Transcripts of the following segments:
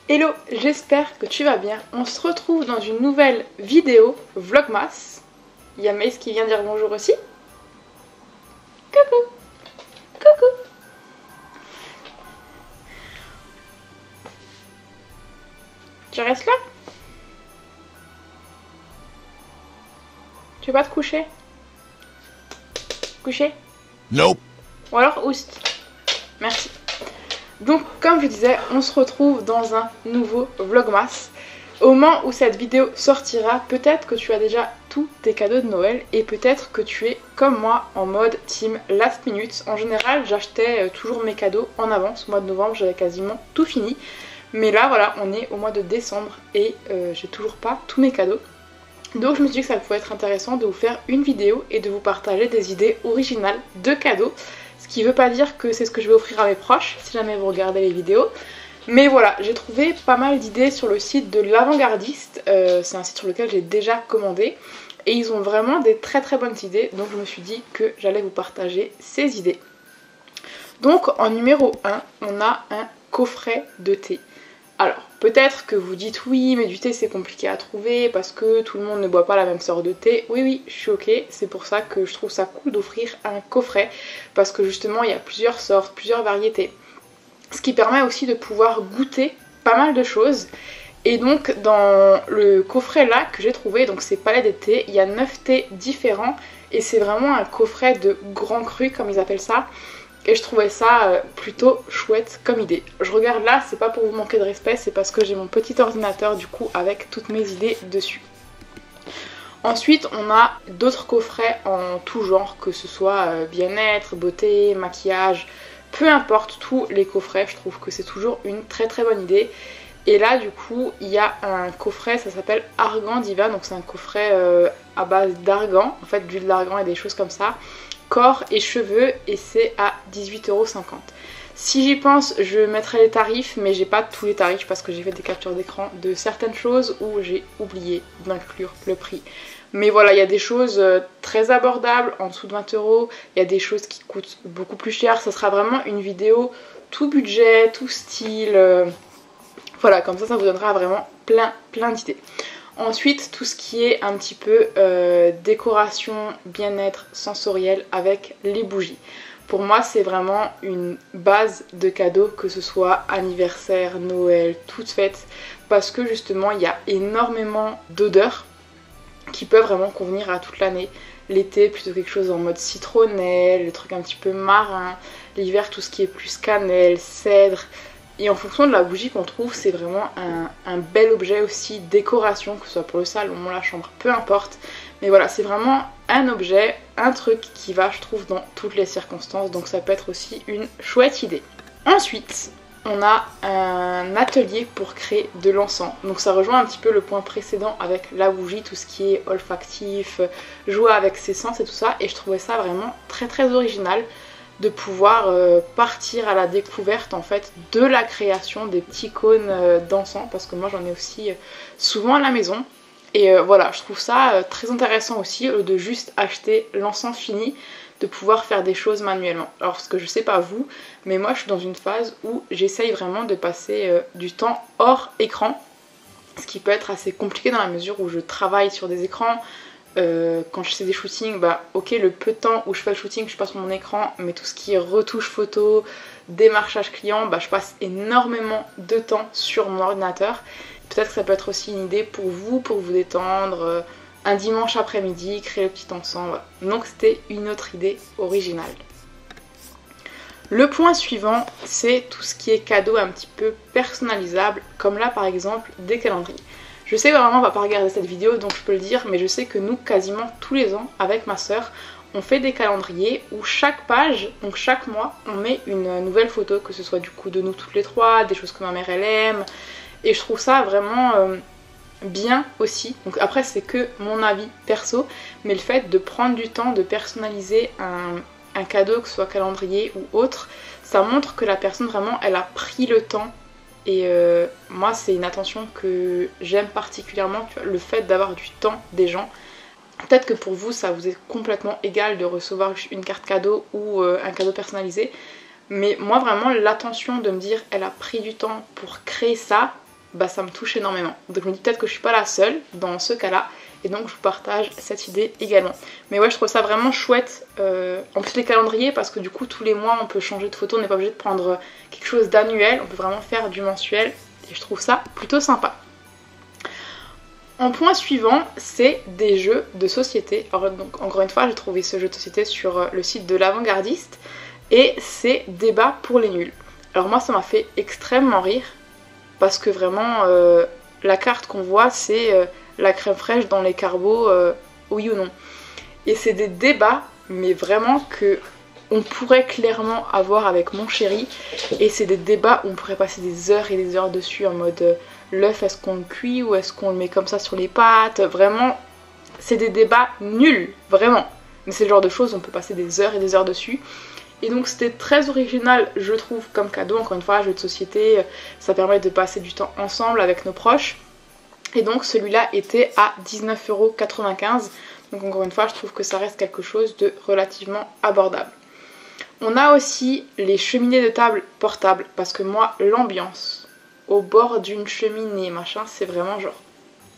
Hello, j'espère que tu vas bien. On se retrouve dans une nouvelle vidéo Vlogmas. Il y a Mace qui vient dire bonjour aussi. Coucou. Coucou. Tu restes là? Tu veux pas te coucher? Coucher? Nope. Ou alors oust. Merci. Donc comme je disais, on se retrouve dans un nouveau Vlogmas. Au moment où cette vidéo sortira, peut-être que tu as déjà tous tes cadeaux de Noël et peut-être que tu es comme moi en mode team last minute. En général, j'achetais toujours mes cadeaux en avance. Au mois de novembre, j'avais quasiment tout fini. Mais là, voilà, on est au mois de décembre et j'ai toujours pas tous mes cadeaux. Donc je me suis dit que ça pouvait être intéressant de vous faire une vidéo et de vous partager des idées originales de cadeaux. Ce qui veut pas dire que c'est ce que je vais offrir à mes proches, si jamais vous regardez les vidéos. Mais voilà, j'ai trouvé pas mal d'idées sur le site de l'Avant-Gardiste. C'est un site sur lequel j'ai déjà commandé. Et ils ont vraiment des très bonnes idées. Donc je me suis dit que j'allais vous partager ces idées. Donc en numéro 1, on a un coffret de thé. Alors, peut-être que vous dites oui, mais du thé c'est compliqué à trouver parce que tout le monde ne boit pas la même sorte de thé. Oui, je suis ok, c'est pour ça que je trouve ça cool d'offrir un coffret parce que justement il y a plusieurs sortes, plusieurs variétés. Ce qui permet aussi de pouvoir goûter pas mal de choses. Et donc dans le coffret là que j'ai trouvé, donc c'est palais des thés, il y a 9 thés différents et c'est vraiment un coffret de grand cru comme ils appellent ça. Et je trouvais ça plutôt chouette comme idée. Je regarde là, c'est pas pour vous manquer de respect, c'est parce que j'ai mon petit ordinateur du coup avec toutes mes idées dessus. Ensuite on a d'autres coffrets en tout genre, que ce soit bien-être, beauté, maquillage, peu importe, tous les coffrets, je trouve que c'est toujours une très bonne idée. Et là du coup il y a un coffret, ça s'appelle Argan Diva, donc c'est un coffret à base d'argan, en fait d'huile d'argan et des choses comme ça. Corps et cheveux et c'est à 18,50 €. Si j'y pense, je mettrai les tarifs, mais j'ai pas tous les tarifs parce que j'ai fait des captures d'écran de certaines choses où j'ai oublié d'inclure le prix. Mais voilà, il y a des choses très abordables, en dessous de 20 €, il y a des choses qui coûtent beaucoup plus cher. Ça sera vraiment une vidéo tout budget, tout style. Voilà, comme ça vous donnera vraiment plein d'idées. Ensuite, tout ce qui est un petit peu décoration, bien-être sensoriel avec les bougies. Pour moi, c'est vraiment une base de cadeaux, que ce soit anniversaire, Noël, toutes fêtes, parce que justement, il y a énormément d'odeurs qui peuvent vraiment convenir à toute l'année. L'été, plutôt quelque chose en mode citronnelle, le truc un petit peu marin. L'hiver, tout ce qui est plus cannelle, cèdre. Et en fonction de la bougie qu'on trouve, c'est vraiment un bel objet aussi, décoration, que ce soit pour le salon, la chambre, peu importe. Mais voilà, c'est vraiment un objet, un truc qui va, je trouve, dans toutes les circonstances. Donc ça peut être aussi une chouette idée. Ensuite, on a un atelier pour créer de l'encens. Donc ça rejoint un petit peu le point précédent avec la bougie, tout ce qui est olfactif, jouer avec ses sens et tout ça. Et je trouvais ça vraiment très original de pouvoir partir à la découverte en fait de la création des petits cônes d'encens, parce que moi j'en ai aussi souvent à la maison. Et voilà, je trouve ça très intéressant aussi de juste acheter l'encens fini, de pouvoir faire des choses manuellement. Alors parce que je sais pas vous, mais moi je suis dans une phase où j'essaye vraiment de passer du temps hors écran, ce qui peut être assez compliqué dans la mesure où je travaille sur des écrans. Quand je fais des shootings, bah ok, le peu de temps où je fais le shooting, je suis pas sur mon écran, mais tout ce qui est retouche photo, démarchage client, bah je passe énormément de temps sur mon ordinateur. Peut-être que ça peut être aussi une idée pour vous détendre, un dimanche après-midi, créer le petit encens, voilà. Donc c'était une autre idée originale. Le point suivant, c'est tout ce qui est cadeau un petit peu personnalisable, comme là par exemple des calendriers. Je sais vraiment on va pas regarder cette vidéo donc je peux le dire, mais je sais que nous quasiment tous les ans avec ma soeur on fait des calendriers où chaque page, donc chaque mois, on met une nouvelle photo, que ce soit du coup de nous toutes les trois, des choses que ma mère elle aime, et je trouve ça vraiment bien aussi. Donc après c'est que mon avis perso, mais le fait de prendre du temps de personnaliser un cadeau, que ce soit calendrier ou autre, ça montre que la personne vraiment elle a pris le temps. Et moi c'est une attention que j'aime particulièrement, tu vois, le fait d'avoir du temps des gens. Peut-être que pour vous ça vous est complètement égal de recevoir une carte cadeau ou un cadeau personnalisé, mais moi vraiment l'attention de me dire elle a pris du temps pour créer ça, bah ça me touche énormément. Donc je me dis peut-être que je suis pas la seule dans ce cas-là, et donc je vous partage cette idée également. Mais ouais, je trouve ça vraiment chouette, en plus les calendriers, parce que du coup tous les mois on peut changer de photo, on n'est pas obligé de prendre quelque chose d'annuel, on peut vraiment faire du mensuel, et je trouve ça plutôt sympa. En point suivant, c'est des jeux de société. Alors donc encore une fois, j'ai trouvé ce jeu de société sur le site de l'Avant-Gardiste, et c'est Débat pour les nuls. Alors moi ça m'a fait extrêmement rire, parce que vraiment la carte qu'on voit c'est la crème fraîche dans les carbots, oui ou non. Et c'est des débats, mais vraiment que on pourrait clairement avoir avec mon chéri, et c'est des débats où on pourrait passer des heures et des heures dessus en mode l'œuf est-ce qu'on le cuit ou est-ce qu'on le met comme ça sur les pâtes, vraiment c'est des débats nuls, vraiment. Mais c'est le genre de choses où on peut passer des heures et des heures dessus. Et donc c'était très original je trouve comme cadeau, encore une fois jeu de société, ça permet de passer du temps ensemble avec nos proches. Et donc celui-là était à 19,95 €, donc encore une fois je trouve que ça reste quelque chose de relativement abordable. On a aussi les cheminées de table portables, parce que moi l'ambiance au bord d'une cheminée machin c'est vraiment genre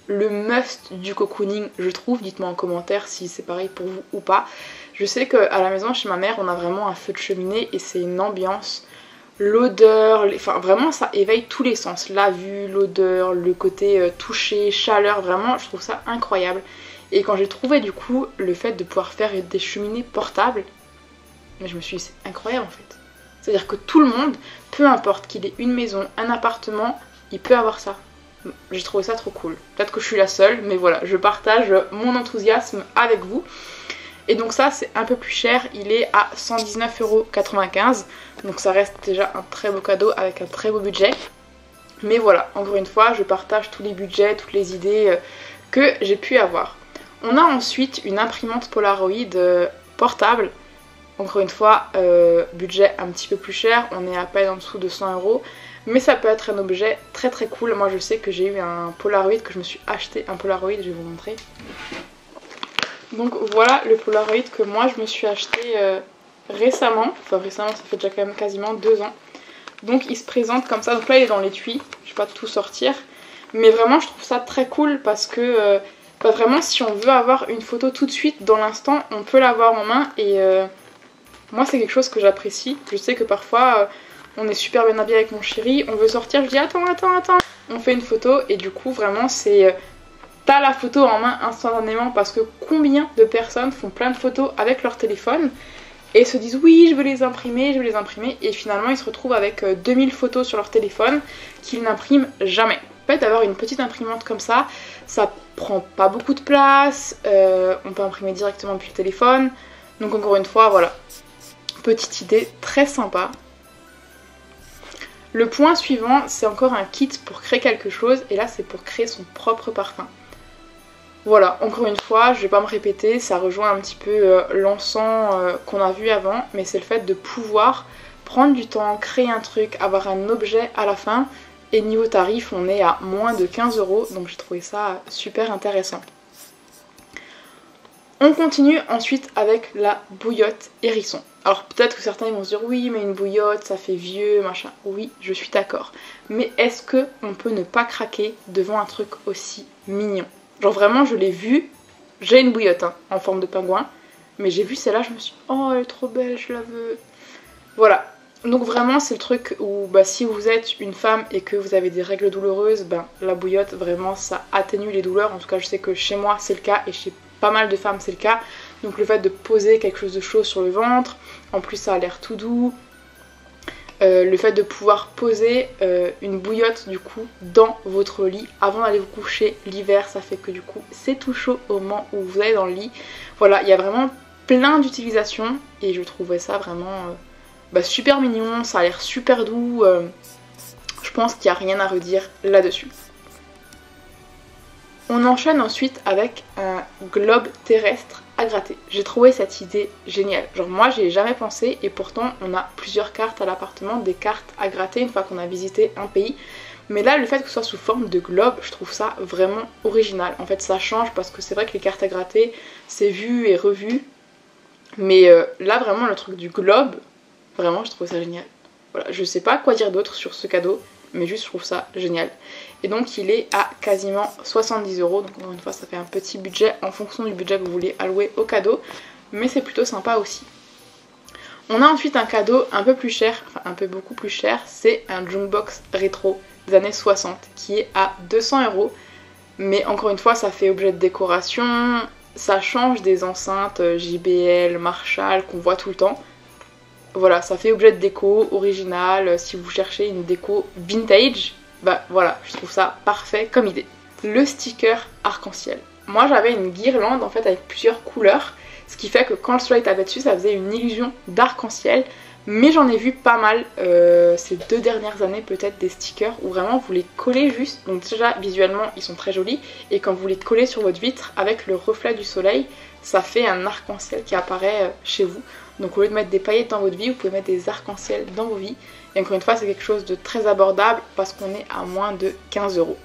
le must du cocooning je trouve. Dites-moi en commentaire si c'est pareil pour vous ou pas. Je sais qu'à la maison chez ma mère on a vraiment un feu de cheminée et c'est une ambiance, l'odeur, enfin vraiment ça éveille tous les sens, la vue, l'odeur, le côté toucher, chaleur, vraiment je trouve ça incroyable. Et quand j'ai trouvé du coup le fait de pouvoir faire des cheminées portables, mais je me suis dit c'est incroyable en fait. C'est-à-dire que tout le monde, peu importe qu'il ait une maison, un appartement, il peut avoir ça. J'ai trouvé ça trop cool. Peut-être que je suis la seule, mais voilà, je partage mon enthousiasme avec vous. Et donc ça c'est un peu plus cher, il est à 119,95 €, donc ça reste déjà un très beau cadeau avec un très beau budget. Mais voilà, encore une fois, je partage tous les budgets, toutes les idées que j'ai pu avoir. On a ensuite une imprimante Polaroid portable. Encore une fois, budget un petit peu plus cher, on est à peine en dessous de 100 €, mais ça peut être un objet très très cool. Moi je sais que j'ai eu un Polaroid, que je me suis acheté un Polaroid, je vais vous montrer. Donc voilà le Polaroid que moi je me suis acheté récemment, enfin récemment ça fait déjà quand même quasiment 2 ans. Donc il se présente comme ça, donc là il est dans l'étui, je vais pas tout sortir, mais vraiment je trouve ça très cool parce que vraiment si on veut avoir une photo tout de suite dans l'instant, on peut l'avoir en main et moi c'est quelque chose que j'apprécie. Je sais que parfois on est super bien habillé avec mon chéri, on veut sortir, je dis attends, on fait une photo et du coup vraiment c'est... T'as la photo en main instantanément, parce que combien de personnes font plein de photos avec leur téléphone et se disent oui je veux les imprimer et finalement ils se retrouvent avec 2000 photos sur leur téléphone qu'ils n'impriment jamais. En fait d'avoir une petite imprimante comme ça prend pas beaucoup de place, on peut imprimer directement depuis le téléphone, donc encore une fois voilà, petite idée très sympa. Le point suivant c'est encore un kit pour créer quelque chose, et là c'est pour créer son propre parfum. Voilà, encore une fois, je vais pas me répéter, ça rejoint un petit peu l'encens qu'on a vu avant, mais c'est le fait de pouvoir prendre du temps, créer un truc, avoir un objet à la fin, et niveau tarif, on est à moins de 15 €, donc j'ai trouvé ça super intéressant. On continue ensuite avec la bouillotte hérisson. Alors peut-être que certains vont se dire oui mais une bouillotte ça fait vieux machin, oui je suis d'accord, mais est-ce que on peut ne pas craquer devant un truc aussi mignon? Genre vraiment je l'ai vu, j'ai une bouillotte hein, en forme de pingouin, mais j'ai vu celle-là, je me suis dit oh elle est trop belle, je la veux. Voilà, donc vraiment c'est le truc où si vous êtes une femme et que vous avez des règles douloureuses, la bouillotte vraiment ça atténue les douleurs. En tout cas je sais que chez moi c'est le cas et chez pas mal de femmes c'est le cas. Donc le fait de poser quelque chose de chaud sur le ventre, en plus ça a l'air tout doux. Le fait de pouvoir poser une bouillotte du coup dans votre lit avant d'aller vous coucher l'hiver, ça fait que du coup c'est tout chaud au moment où vous allez dans le lit. Voilà, il y a vraiment plein d'utilisations et je trouvais ça vraiment super mignon, ça a l'air super doux. Je pense qu'il n'y a rien à redire là-dessus. On enchaîne ensuite avec un globe terrestre à gratter. J'ai trouvé cette idée géniale. Genre moi j'y ai jamais pensé et pourtant on a plusieurs cartes à l'appartement, des cartes à gratter une fois qu'on a visité un pays. Mais là le fait que ce soit sous forme de globe, je trouve ça vraiment original. En fait ça change parce que c'est vrai que les cartes à gratter c'est vu et revu. Mais là vraiment le truc du globe, vraiment je trouve ça génial. Voilà, je sais pas quoi dire d'autre sur ce cadeau. mais juste je trouve ça génial. Et donc il est à quasiment 70 €, donc encore une fois ça fait un petit budget en fonction du budget que vous voulez allouer au cadeau, mais c'est plutôt sympa aussi. On a ensuite un cadeau un peu plus cher, enfin un peu beaucoup plus cher, c'est un jukebox rétro des années 60 qui est à 200 €, mais encore une fois ça fait objet de décoration, ça change des enceintes JBL, Marshall qu'on voit tout le temps. Voilà, ça fait objet de déco original, si vous cherchez une déco vintage, bah voilà, je trouve ça parfait comme idée. Le sticker arc-en-ciel. Moi j'avais une guirlande en fait avec plusieurs couleurs, ce qui fait que quand le soleil tapait dessus ça faisait une illusion d'arc-en-ciel, mais j'en ai vu pas mal ces 2 dernières années peut-être des stickers où vraiment vous les collez juste, donc déjà visuellement ils sont très jolis, et quand vous les collez sur votre vitre avec le reflet du soleil, ça fait un arc-en-ciel qui apparaît chez vous. Donc au lieu de mettre des paillettes dans votre vie, vous pouvez mettre des arcs-en-ciel dans vos vies. Et encore une fois, c'est quelque chose de très abordable parce qu'on est à moins de 15 €.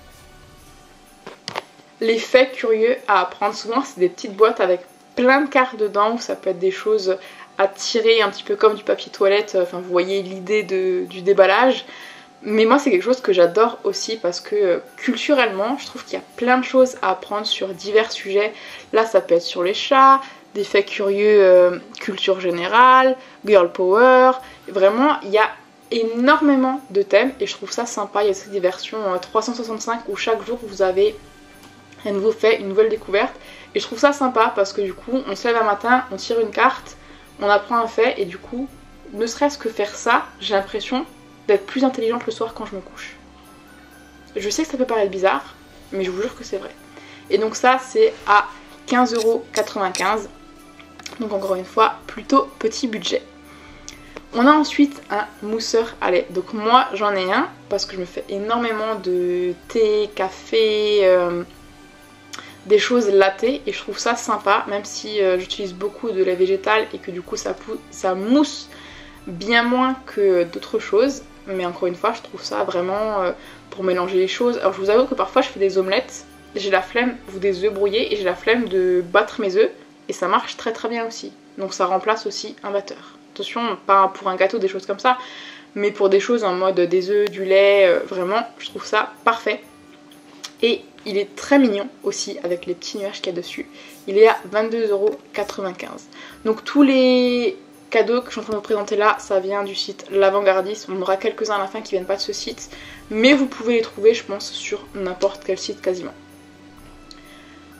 Les faits curieux à apprendre, souvent c'est des petites boîtes avec plein de cartes dedans, où ça peut être des choses à tirer un petit peu comme du papier toilette, enfin vous voyez l'idée du déballage. Mais moi c'est quelque chose que j'adore aussi parce que culturellement, je trouve qu'il y a plein de choses à apprendre sur divers sujets. Là ça peut être sur les chats, des faits curieux culture générale, girl power, vraiment il y a énormément de thèmes et je trouve ça sympa. Il y a aussi des versions 365 où chaque jour vous avez un nouveau fait, une nouvelle découverte, et je trouve ça sympa parce que du coup on se lève un matin, on tire une carte, on apprend un fait, et du coup ne serait-ce que faire ça, j'ai l'impression d'être plus intelligente le soir quand je me couche. Je sais que ça peut paraître bizarre, mais je vous jure que c'est vrai. Et donc ça c'est à 15,95 €. Donc encore une fois, plutôt petit budget. On a ensuite un mousseur à lait. Donc moi j'en ai un parce que je me fais énormément de thé, café, des choses lattées, et je trouve ça sympa, même si j'utilise beaucoup de lait végétal et que du coup ça mousse bien moins que d'autres choses. Mais encore une fois, je trouve ça vraiment pour mélanger les choses. Alors je vous avoue que parfois je fais des omelettes, j'ai la flemme, ou des œufs brouillés, et j'ai la flemme de battre mes œufs, et ça marche très très bien aussi. Donc ça remplace aussi un batteur. Attention, pas pour un gâteau, des choses comme ça, mais pour des choses en mode des œufs, du lait, vraiment, je trouve ça parfait. Et il est très mignon aussi, avec les petits nuages qu'il y a dessus. Il est à 22,95 €. Donc tous les cadeaux que je suis en train de vous présenter là, ça vient du site L'Avant-Gardiste. On aura quelques-uns à la fin qui viennent pas de ce site, mais vous pouvez les trouver, je pense, sur n'importe quel site quasiment.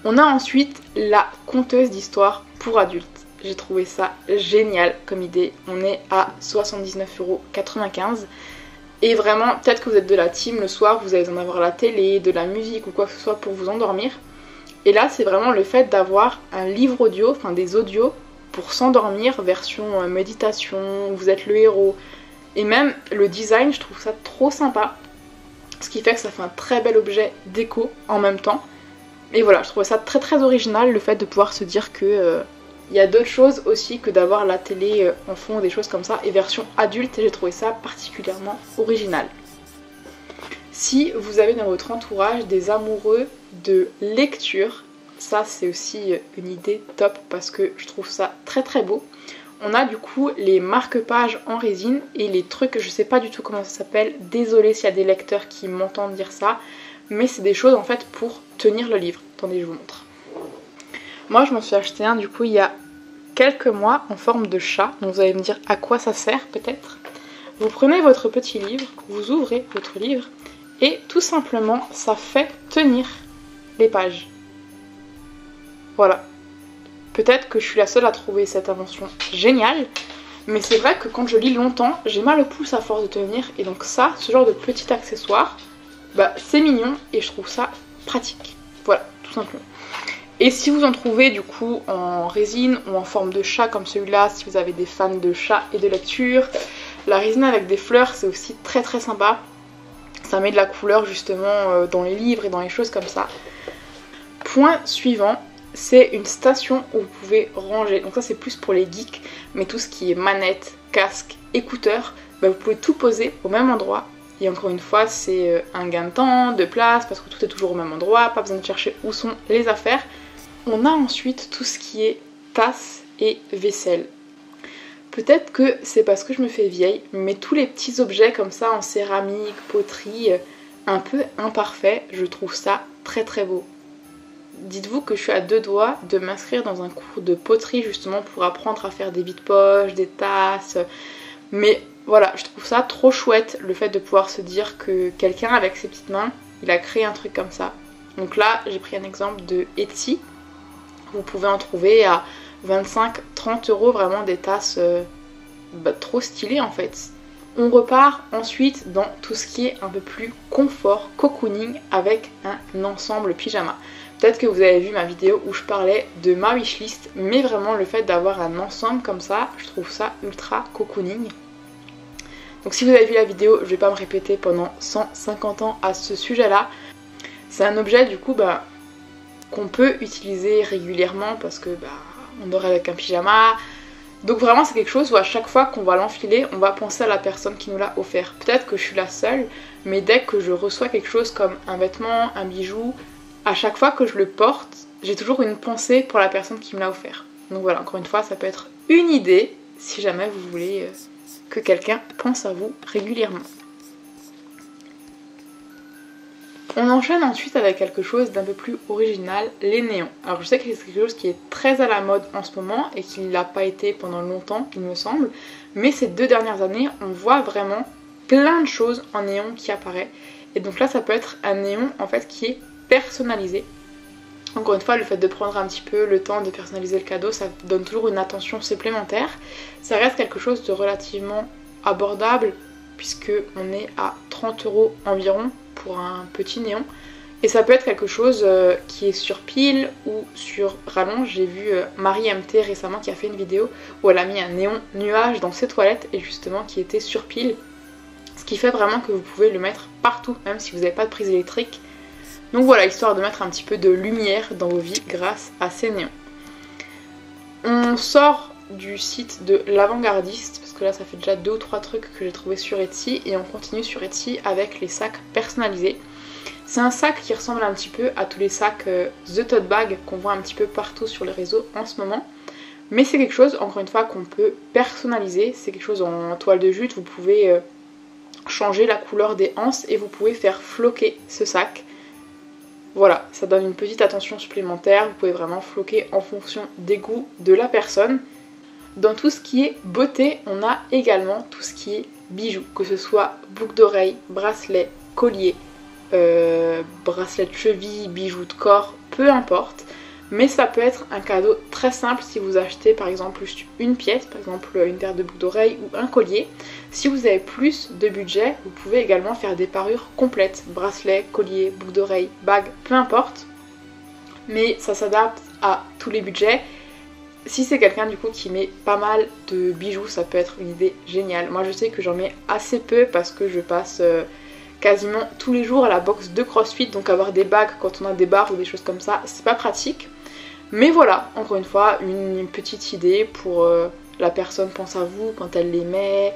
On a ensuite la conteuse d'histoire pour adultes. J'ai trouvé ça génial comme idée. On est à 79,95 €. Et vraiment, peut-être que vous êtes de la team le soir, vous allez en avoir à la télé, de la musique ou quoi que ce soit pour vous endormir. Et là, c'est vraiment le fait d'avoir un livre audio, enfin des audios pour s'endormir, version méditation, vous êtes le héros. Et même le design, je trouve ça trop sympa. Ce qui fait que ça fait un très bel objet déco en même temps. Et voilà, je trouve ça très très original, le fait de pouvoir se dire que il y a d'autres choses aussi que d'avoir la télé en fond, des choses comme ça. Et version adulte, j'ai trouvé ça particulièrement original. Si vous avez dans votre entourage des amoureux de lecture, ça c'est aussi une idée top parce que je trouve ça très très beau. On a du coup les marque-pages en résine et les trucs, je sais pas du tout comment ça s'appelle, désolée s'il y a des lecteurs qui m'entendent dire ça, mais c'est des choses en fait pour tenir le livre. Attendez, je vous montre. Moi je m'en suis acheté un du coup il y a quelques mois en forme de chat, donc vous allez me dire à quoi ça sert peut-être. Vous prenez votre petit livre, vous ouvrez votre livre et tout simplement ça fait tenir les pages. Voilà. Peut-être que je suis la seule à trouver cette invention géniale, mais c'est vrai que quand je lis longtemps, j'ai mal au pouce à force de tenir, et donc ça, ce genre de petit accessoire, bah c'est mignon et je trouve ça pratique. Voilà, tout simplement. Et si vous en trouvez du coup en résine ou en forme de chat comme celui-là, si vous avez des fans de chats et de lecture, la résine avec des fleurs c'est aussi très très sympa. Ça met de la couleur justement dans les livres et dans les choses comme ça. Point suivant, c'est une station où vous pouvez ranger. Donc ça c'est plus pour les geeks, mais tout ce qui est manette, casque, écouteurs, bah, vous pouvez tout poser au même endroit. Et encore une fois, c'est un gain de temps, de place, parce que tout est toujours au même endroit, pas besoin de chercher où sont les affaires. On a ensuite tout ce qui est tasses et vaisselle. Peut-être que c'est parce que je me fais vieille, mais tous les petits objets comme ça en céramique, poterie, un peu imparfaits, je trouve ça très très beau. Dites-vous que je suis à 2 doigts de m'inscrire dans un cours de poterie justement pour apprendre à faire des vide-poches, des tasses. Mais voilà, je trouve ça trop chouette le fait de pouvoir se dire que quelqu'un avec ses petites mains, il a créé un truc comme ça. Donc là, j'ai pris un exemple de Etsy. Vous pouvez en trouver à 25-30 € vraiment des tasses trop stylées en fait. On repart ensuite dans tout ce qui est un peu plus confort, cocooning avec un ensemble pyjama. Peut-être que vous avez vu ma vidéo où je parlais de ma wishlist, mais vraiment le fait d'avoir un ensemble comme ça, je trouve ça ultra cocooning. Donc si vous avez vu la vidéo, je vais pas me répéter pendant 150 ans à ce sujet-là. C'est un objet du coup qu'on peut utiliser régulièrement parce que on dort avec un pyjama. Donc vraiment c'est quelque chose où à chaque fois qu'on va l'enfiler, on va penser à la personne qui nous l'a offert. Peut-être que je suis la seule, mais dès que je reçois quelque chose comme un vêtement, un bijou, à chaque fois que je le porte, j'ai toujours une pensée pour la personne qui me l'a offert. Donc voilà, encore une fois, ça peut être une idée si jamais vous voulez que quelqu'un pense à vous régulièrement. On enchaîne ensuite avec quelque chose d'un peu plus original, les néons. Alors je sais que c'est quelque chose qui est très à la mode en ce moment et qui ne l'a pas été pendant longtemps, il me semble. Mais ces 2 dernières années, on voit vraiment plein de choses en néon qui apparaissent. Et donc là, ça peut être un néon en fait qui est personnalisé. Encore une fois, le fait de prendre un petit peu le temps de personnaliser le cadeau, ça donne toujours une attention supplémentaire. Ça reste quelque chose de relativement abordable puisque on est à 30 € environ pour un petit néon. Et ça peut être quelque chose qui est sur pile ou sur rallonge. J'ai vu Marie MT récemment qui a fait une vidéo où elle a mis un néon nuage dans ses toilettes et justement qui était sur pile. Ce qui fait vraiment que vous pouvez le mettre partout, même si vous n'avez pas de prise électrique. Donc voilà, histoire de mettre un petit peu de lumière dans vos vies grâce à ces néons. On sort du site de l'avant-gardiste, parce que là ça fait déjà 2 ou 3 trucs que j'ai trouvé sur Etsy, et on continue sur Etsy avec les sacs personnalisés. C'est un sac qui ressemble un petit peu à tous les sacs The Tote Bag qu'on voit un petit peu partout sur les réseaux en ce moment. Mais c'est quelque chose, encore une fois, qu'on peut personnaliser. C'est quelque chose en toile de jute, vous pouvez changer la couleur des anses et vous pouvez faire floquer ce sac. Voilà, ça donne une petite attention supplémentaire, vous pouvez vraiment floquer en fonction des goûts de la personne. Dans tout ce qui est beauté, on a également tout ce qui est bijoux, que ce soit boucle d'oreille, bracelet, collier, bracelet de cheville, bijoux de corps, peu importe. Mais ça peut être un cadeau très simple si vous achetez par exemple juste une pièce, par exemple une paire de boucles d'oreilles ou un collier. Si vous avez plus de budget, vous pouvez également faire des parures complètes, bracelet, collier, boucles d'oreilles, bague, peu importe. Mais ça s'adapte à tous les budgets. Si c'est quelqu'un du coup qui met pas mal de bijoux, ça peut être une idée géniale. Moi je sais que j'en mets assez peu parce que je passe quasiment tous les jours à la boxe de CrossFit, donc avoir des bagues quand on a des barres ou des choses comme ça, c'est pas pratique. Mais voilà, encore une fois, une petite idée pour la personne pense à vous quand elle les met.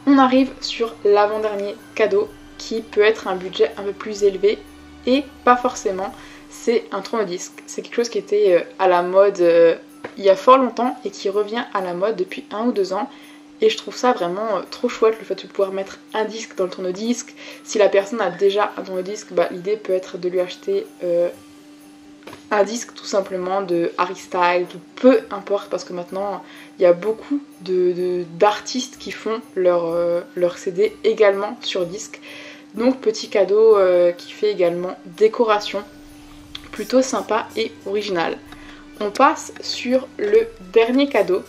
On arrive sur l'avant-dernier cadeau qui peut être un budget un peu plus élevé et pas forcément, c'est un tourne-disque. C'est quelque chose qui était à la mode il y a fort longtemps et qui revient à la mode depuis 1 ou 2 ans. Et je trouve ça vraiment trop chouette le fait de pouvoir mettre un disque dans le tourne-disque. Si la personne a déjà un tourne-disque, l'idée peut être de lui acheter un disque tout simplement de Harry Styles, peu importe, parce que maintenant il y a beaucoup d'artistes qui font leur CD également sur disque. Donc petit cadeau qui fait également décoration, plutôt sympa et original. On passe sur le dernier cadeau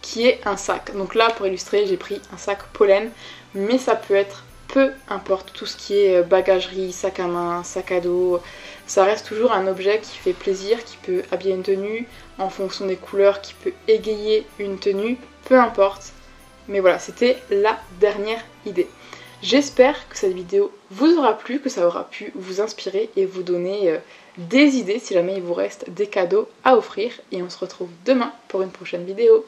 qui est un sac. Donc là pour illustrer j'ai pris un sac pollen, mais ça peut être peu importe tout ce qui est bagagerie, sac à main, sac à dos. Ça reste toujours un objet qui fait plaisir, qui peut habiller une tenue en fonction des couleurs, qui peut égayer une tenue, peu importe. Mais voilà, c'était la dernière idée. J'espère que cette vidéo vous aura plu, que ça aura pu vous inspirer et vous donner des idées si jamais il vous reste des cadeaux à offrir. Et on se retrouve demain pour une prochaine vidéo.